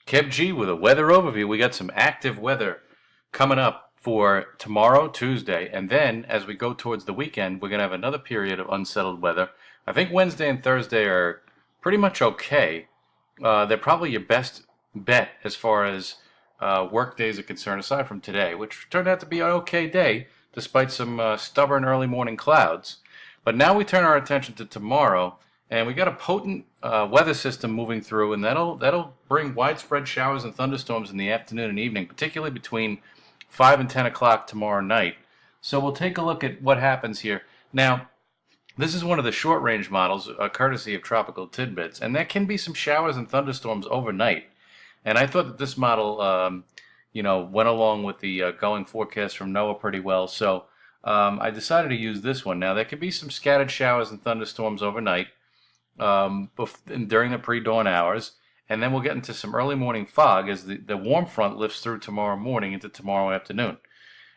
Kev G with a weather overview. We got some active weather coming up for tomorrow, Tuesday, and then as we go towards the weekend, we're going to have another period of unsettled weather. I think Wednesday and Thursday are pretty much okay. They're probably your best bet as far as work days are concerned, aside from today, which turned out to be an okay day despite some stubborn early morning clouds. But now we turn our attention to tomorrow, and we got a potent weather system moving through, and that'll bring widespread showers and thunderstorms in the afternoon and evening, particularly between 5 and 10 o'clock tomorrow night. So we'll take a look at what happens here. Now, this is one of the short-range models, courtesy of Tropical Tidbits, and there can be some showers and thunderstorms overnight. And I thought that this model, went along with the going forecast from NOAA pretty well. So I decided to use this one. Now, there could be some scattered showers and thunderstorms overnight during the pre-dawn hours. And then we'll get into some early morning fog as the warm front lifts through tomorrow morning into tomorrow afternoon.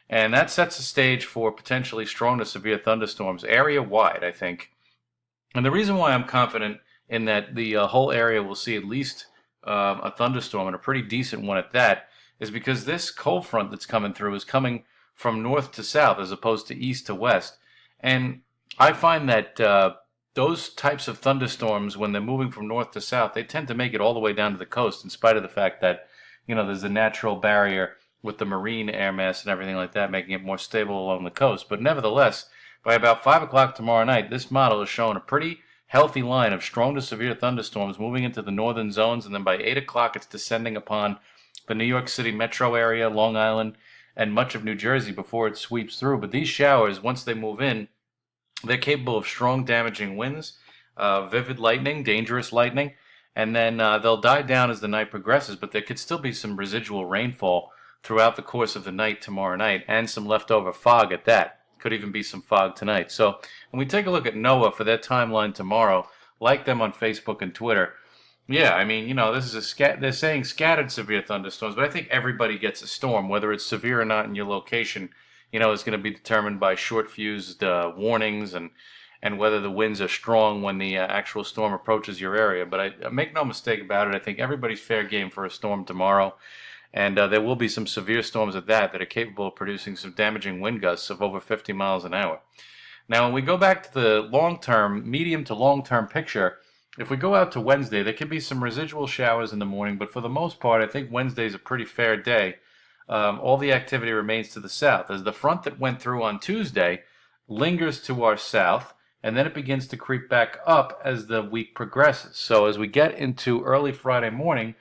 And that sets the stage for potentially strong to severe thunderstorms area-wide, I think. And the reason why I'm confident in that the whole area will see at least a thunderstorm, and a pretty decent one at that, is because this cold front that's coming through is coming from north to south as opposed to east to west. And I find that those types of thunderstorms, when they're moving from north to south, they tend to make it all the way down to the coast, in spite of the fact that, there's a natural barrier with the marine air mass and everything like that, making it more stable along the coast. But nevertheless, by about 5 o'clock tomorrow night, this model is showing a pretty healthy line of strong to severe thunderstorms moving into the northern zones, and then by 8 o'clock it's descending upon the New York City metro area, Long Island, and much of New Jersey before it sweeps through. But these showers, once they move in, they're capable of strong damaging winds, vivid lightning, dangerous lightning, and then they'll die down as the night progresses, but there could still be some residual rainfall throughout the course of the night tomorrow night, and some leftover fog at that. Could even be some fog tonight. So when we take a look at NOAA for their timeline tomorrow, like them on Facebook and Twitter, yeah, I mean, this is they're saying scattered severe thunderstorms, but I think everybody gets a storm, whether it's severe or not in your location. Is going to be determined by short-fused warnings and whether the winds are strong when the actual storm approaches your area. But I make no mistake about it, I think everybody's fair game for a storm tomorrow. And there will be some severe storms at that are capable of producing some damaging wind gusts of over 50 miles an hour. Now, when we go back to the long-term, medium to long-term picture, if we go out to Wednesday, there could be some residual showers in the morning, but for the most part, I think Wednesday's a pretty fair day. All the activity remains to the south, as the front that went through on Tuesday lingers to our south, and then it begins to creep back up as the week progresses. So as we get into early Friday morning,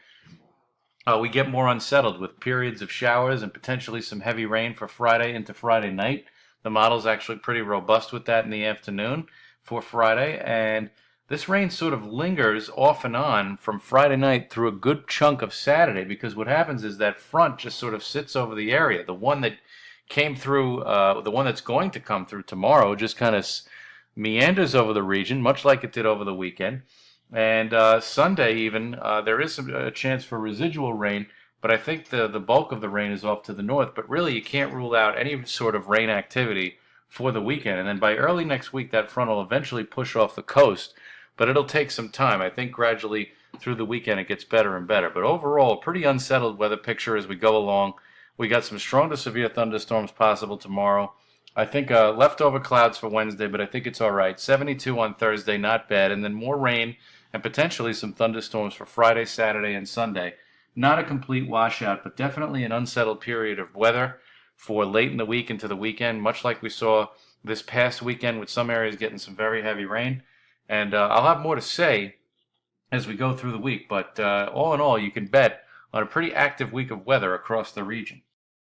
we get more unsettled with periods of showers and potentially some heavy rain for Friday into Friday night. The model's actually pretty robust with that in the afternoon for Friday, and this rain sort of lingers off and on from Friday night through a good chunk of Saturday, because what happens is that front just sort of sits over the area. The one that came through, the one that's going to come through tomorrow, just kind of meanders over the region, much like it did over the weekend. And Sunday even, there is a chance for residual rain, but I think the bulk of the rain is off to the north. But really, you can't rule out any sort of rain activity for the weekend. And then by early next week, that front will eventually push off the coast, but it'll take some time. I think gradually through the weekend it gets better and better. But overall, pretty unsettled weather picture as we go along. We got some strong to severe thunderstorms possible tomorrow. I think leftover clouds for Wednesday, but I think it's all right. 72 on Thursday, not bad. And then more rain and potentially some thunderstorms for Friday, Saturday, and Sunday. Not a complete washout, but definitely an unsettled period of weather for late in the week into the weekend, much like we saw this past weekend with some areas getting some very heavy rain. And I'll have more to say as we go through the week, but all in all, you can bet on a pretty active week of weather across the region.